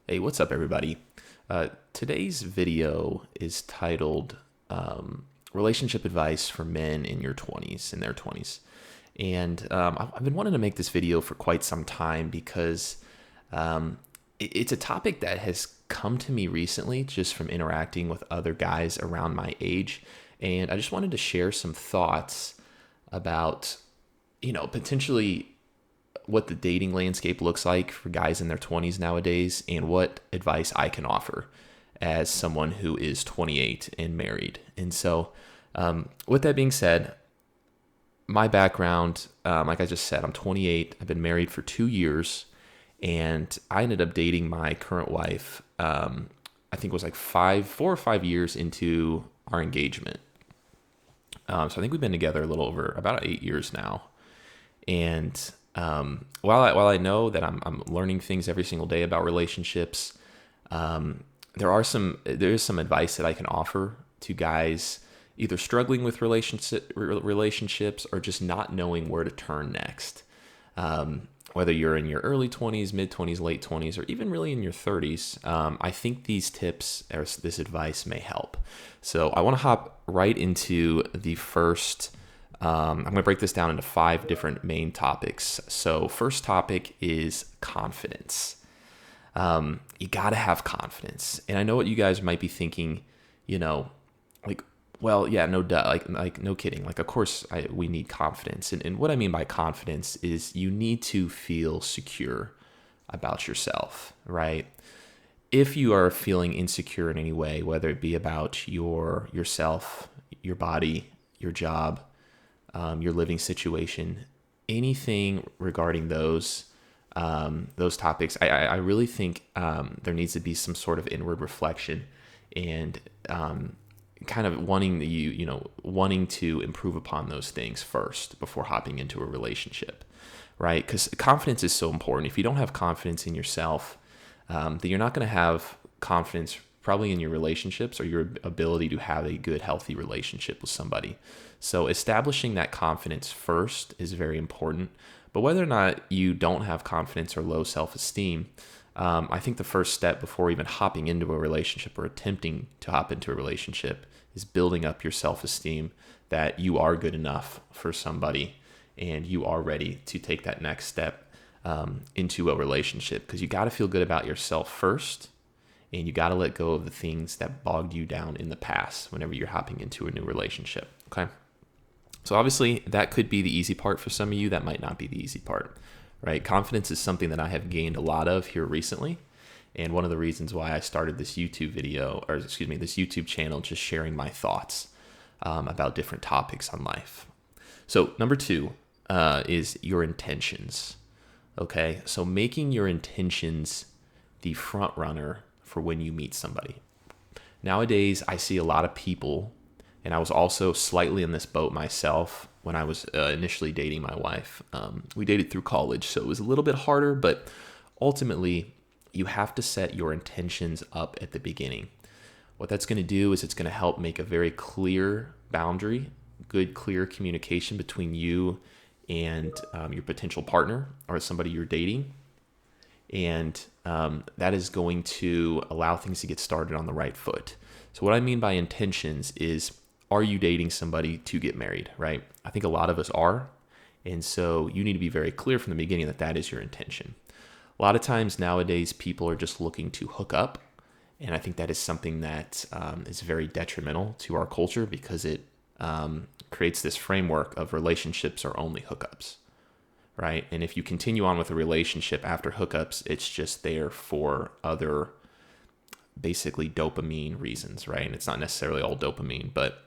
Hey, what's up, everybody? Today's video is titled Relationship Advice for Men in their 20s. And I've been wanting to make this video for quite some time because it's a topic that has come to me recently just from interacting with other guys around my age. And I just wanted to share some thoughts about, potentially what the dating landscape looks like for guys in their 20s nowadays and what advice I can offer as someone who is 28 and married. And so, with that being said, my background, like I just said, I'm 28. I've been married for 2 years, and I ended up dating my current wife. I think it was like 4 or 5 years into our engagement. So I think we've been together a little over about 8 years now. And while I know that I'm learning things every single day about relationships, there is some advice that I can offer to guys either struggling with relationships or just not knowing where to turn next. Whether you're in your early 20s, mid 20s, late 20s, or even really in your 30s, I think these tips or this advice may help. So I want to hop right into the first. I'm going to break this down into 5 different main topics. So first topic is confidence. You got to have confidence. And I know what you guys might be thinking, like, well, yeah, no duh, like no kidding. Like, of course we need confidence. And what I mean by confidence is you need to feel secure about yourself, right? If you are feeling insecure in any way, whether it be about yourself, your body, your job, your living situation, anything regarding those topics, I really think there needs to be some sort of inward reflection and kind of wanting to improve upon those things first before hopping into a relationship, right? Because confidence is so important. If you don't have confidence in yourself, then you're not going to have confidence probably in your relationships or your ability to have a good, healthy relationship with somebody. So establishing that confidence first is very important. But whether or not you don't have confidence or low self-esteem, I think the first step before even hopping into a relationship or attempting to hop into a relationship is building up your self-esteem that you are good enough for somebody and you are ready to take that next step into a relationship, because you got to feel good about yourself first. And you got to let go of the things that bogged you down in the past whenever you're hopping into a new relationship. Okay. So obviously that could be the easy part for some of you. That might not be the easy part, right? Confidence is something that I have gained a lot of here recently. And one of the reasons why I started this this YouTube channel, just sharing my thoughts about different topics on life. So number 2 is your intentions. Okay. So making your intentions the front runner for when you meet somebody. Nowadays, I see a lot of people, and I was also slightly in this boat myself when I was initially dating my wife. We dated through college, so it was a little bit harder, but ultimately, you have to set your intentions up at the beginning. What that's going to do is it's going to help make a very clear boundary, good, clear communication between you and your potential partner or somebody you're dating. And that is going to allow things to get started on the right foot. So what I mean by intentions is, are you dating somebody to get married, right? I think a lot of us are. And so you need to be very clear from the beginning that that is your intention. A lot of times nowadays, people are just looking to hook up. And I think that is something that is very detrimental to our culture, because it creates this framework of relationships are only hookups. Right. And if you continue on with a relationship after hookups, it's just there for other basically dopamine reasons. Right. And it's not necessarily all dopamine, but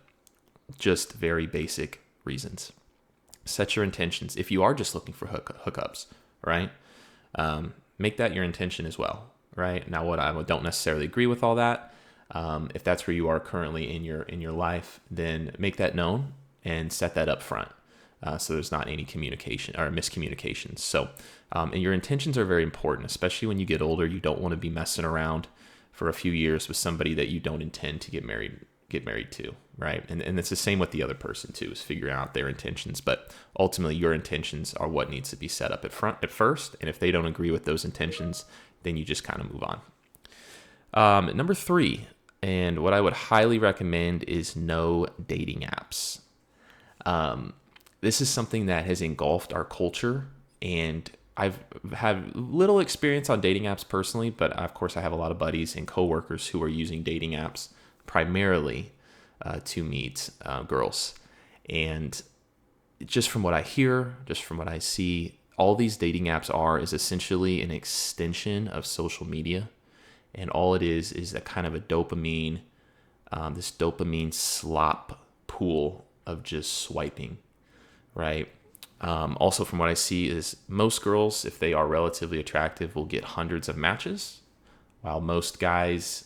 just very basic reasons. Set your intentions. If you are just looking for hookups, right, make that your intention as well. Right. Now, what I don't necessarily agree with all that. If that's where you are currently in your life, then make that known and set that up front. So there's not any communication or miscommunications. So, and your intentions are very important, especially when you get older. You don't want to be messing around for a few years with somebody that you don't intend to get married to, right? And it's the same with the other person too, is figuring out their intentions. But ultimately, your intentions are what needs to be set up at first. And if they don't agree with those intentions, then you just kind of move on. Number three, and what I would highly recommend is no dating apps. This is something that has engulfed our culture, and I've had little experience on dating apps personally, but of course I have a lot of buddies and coworkers who are using dating apps primarily to meet girls. And just from what I hear, just from what I see, all these dating apps is essentially an extension of social media. And all it is a kind of a dopamine, this dopamine slop pool of just swiping, right? Also, from what I see is most girls, if they are relatively attractive, will get hundreds of matches, while most guys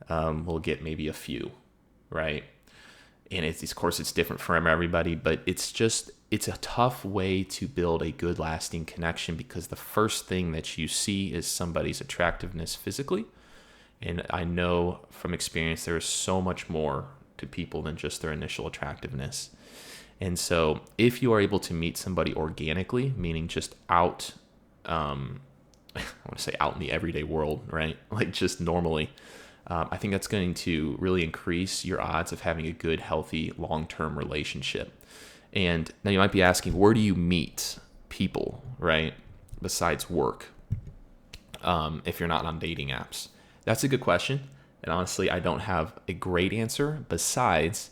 will get maybe a few, right? And of course, it's different for everybody, but it's a tough way to build a good, lasting connection because the first thing that you see is somebody's attractiveness physically. And I know from experience, there is so much more to people than just their initial attractiveness. And so if you are able to meet somebody organically, meaning just out, I want to say out in the everyday world, right? Like just normally, I think that's going to really increase your odds of having a good, healthy, long-term relationship. And now you might be asking, where do you meet people, right? Besides work, if you're not on dating apps? That's a good question. And honestly, I don't have a great answer besides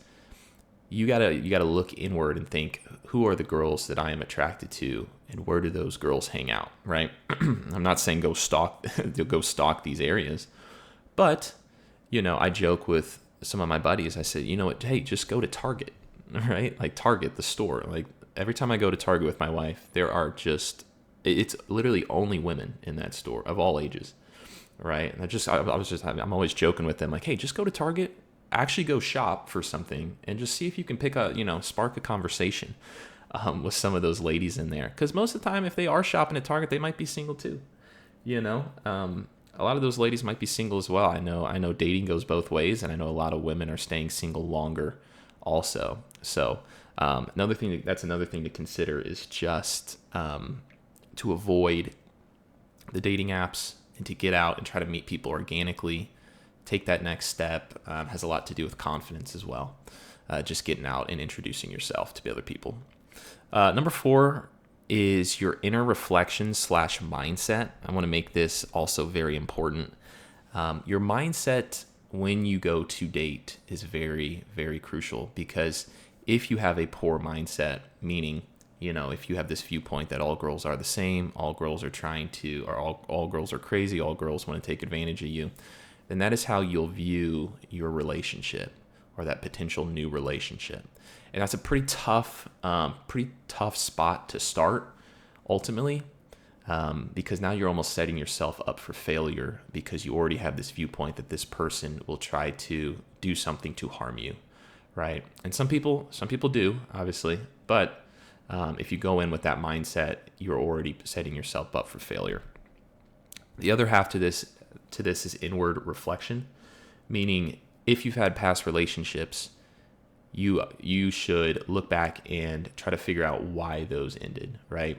you gotta look inward and think, who are the girls that I am attracted to and where do those girls hang out, right? I'm not saying go stalk these areas, but I joke with some of my buddies. I said, you know what, hey, just go to Target, right? Like Target, the store. Like every time I go to Target with my wife, it's literally only women in that store of all ages, right? And I'm always joking with them, like, hey, just go to Target, actually go shop for something and just see if you can spark a conversation with some of those ladies in there. Because most of the time, if they are shopping at Target, they might be single too. A lot of those ladies might be single as well. I know dating goes both ways, and I know a lot of women are staying single longer also. So another thing to consider is just to avoid the dating apps and to get out and try to meet people organically. Take that next step. Has a lot to do with confidence as well. Just getting out and introducing yourself to the other people. Number 4 is your inner reflection / mindset. I want to make this also very important. Your mindset when you go to date is very, very crucial, because if you have a poor mindset, meaning, if you have this viewpoint that all girls are the same, all girls are all girls are crazy, all girls want to take advantage of you, then that is how you'll view your relationship or that potential new relationship. And that's a pretty tough spot to start ultimately, because now you're almost setting yourself up for failure because you already have this viewpoint that this person will try to do something to harm you, right? And some people do, obviously, but if you go in with that mindset, you're already setting yourself up for failure. The other half to this is inward reflection, meaning if you've had past relationships, you should look back and try to figure out why those ended, right?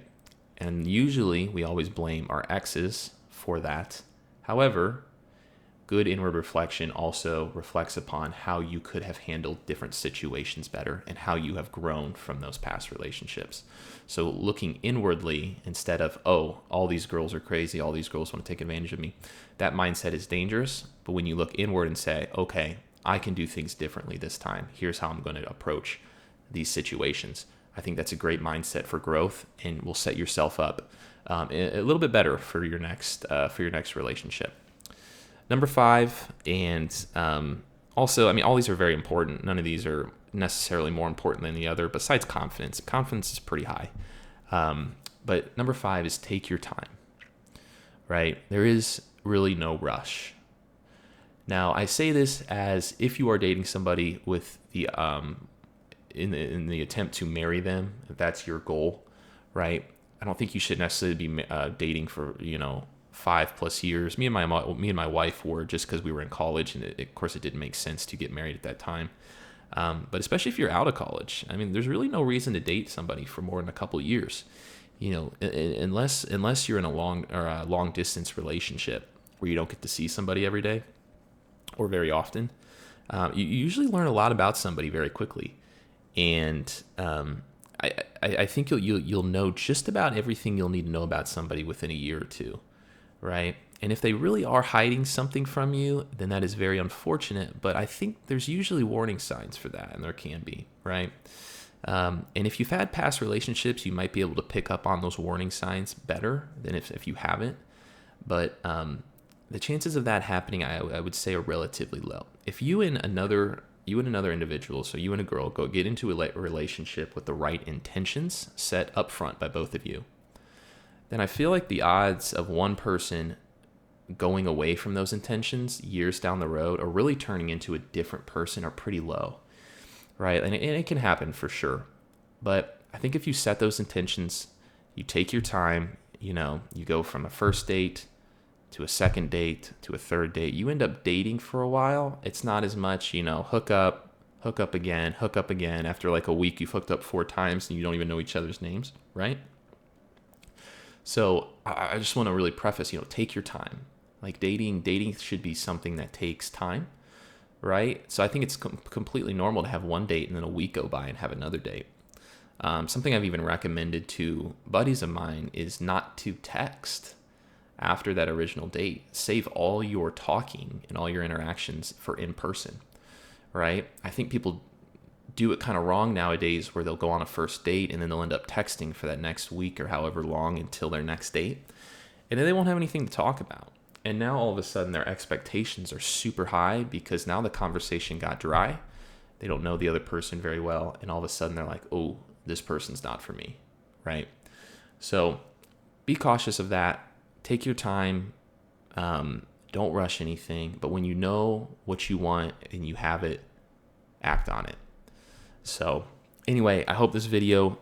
And usually we always blame our exes for that. However, good inward reflection also reflects upon how you could have handled different situations better and how you have grown from those past relationships. So looking inwardly instead of, oh, all these girls are crazy, all these girls want to take advantage of me, that mindset is dangerous. But when you look inward and say, okay, I can do things differently this time, here's how I'm going to approach these situations, I think that's a great mindset for growth and will set yourself up a little bit better for your next relationship. Number 5, and also, all these are very important. None of these are necessarily more important than the other, besides confidence. Confidence is pretty high. But number 5 is take your time, right? There is really no rush. Now, I say this as if you are dating somebody with the in the attempt to marry them, if that's your goal, right? I don't think you should necessarily be dating for 5+ years. Me and my wife were, just because we were in college, and of course it didn't make sense to get married at that time. But especially if you're out of college, there's really no reason to date somebody for more than a couple years, unless you're in a long distance relationship where you don't get to see somebody every day. or very often, you usually learn a lot about somebody very quickly. And I think you'll know just about everything you'll need to know about somebody within a year or two, right? And if they really are hiding something from you, then that is very unfortunate. But I think there's usually warning signs for that, and there can be, right? And if you've had past relationships, you might be able to pick up on those warning signs better than if you haven't. But the chances of that happening, I would say, are relatively low. If you and another individual, so you and a girl, go get into a relationship with the right intentions set up front by both of you, then I feel like the odds of one person going away from those intentions years down the road or really turning into a different person are pretty low, right? And it can happen for sure. But I think if you set those intentions, you take your time, you go from a first date to a second date to a third date, you end up dating for a while. It's not as much, hook up again. After like a week, you've hooked up 4 times and you don't even know each other's names, right? So I just want to really preface, take your time. Like dating should be something that takes time, right? So I think it's completely normal to have one date and then a week go by and have another date. Something I've even recommended to buddies of mine is not to text after that original date. Save all your talking and all your interactions for in person, right? I think people do it kind of wrong nowadays where they'll go on a first date and then they'll end up texting for that next week or however long until their next date. And then they won't have anything to talk about. And now all of a sudden their expectations are super high because now the conversation got dry. They don't know the other person very well. And all of a sudden they're like, oh, this person's not for me, right? So be cautious of that. Take your time. Don't rush anything. But when you know what you want and you have it, act on it. So anyway, I hope this video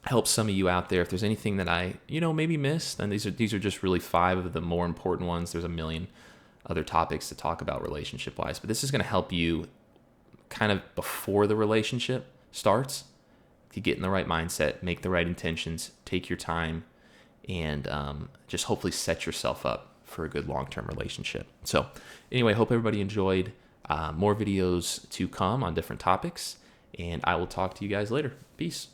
helps some of you out there. If there's anything that I, maybe missed, and these are just really 5 of the more important ones. There's a million other topics to talk about relationship-wise, but this is going to help you kind of before the relationship starts to get in the right mindset, make the right intentions, take your time, and just hopefully set yourself up for a good long-term relationship. So anyway, hope everybody enjoyed. More videos to come on different topics, and I will talk to you guys later. Peace.